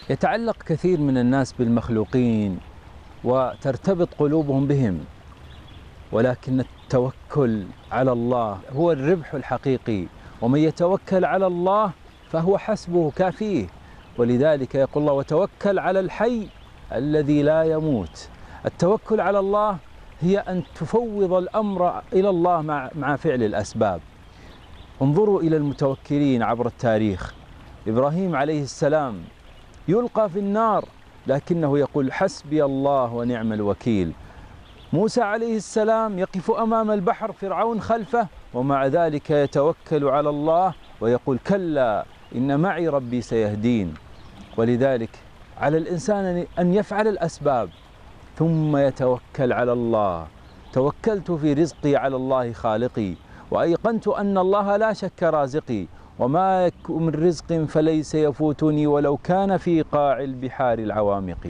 يتعلق كثير من الناس بالمخلوقين وترتبط قلوبهم بهم، ولكن التوكل على الله هو الربح الحقيقي، ومن يتوكل على الله فهو حسبه كافيه. ولذلك يقول الله: وتوكل على الحي الذي لا يموت. التوكل على الله هي أن تفوض الأمر إلى الله مع فعل الأسباب. انظروا إلى المتوكلين عبر التاريخ. إبراهيم عليه السلام يلقى في النار لكنه يقول: حسبي الله ونعم الوكيل. موسى عليه السلام يقف أمام البحر، فرعون خلفه، ومع ذلك يتوكل على الله ويقول: كلا إن معي ربي سيهدين. ولذلك على الإنسان أن يفعل الأسباب ثم يتوكل على الله. توكلت في رزقي على الله خالقي، وأيقنت أن الله لا شك رازقي، وما يكن من رزق فليس يفوتني ولو كان في قاع البحار العوامق.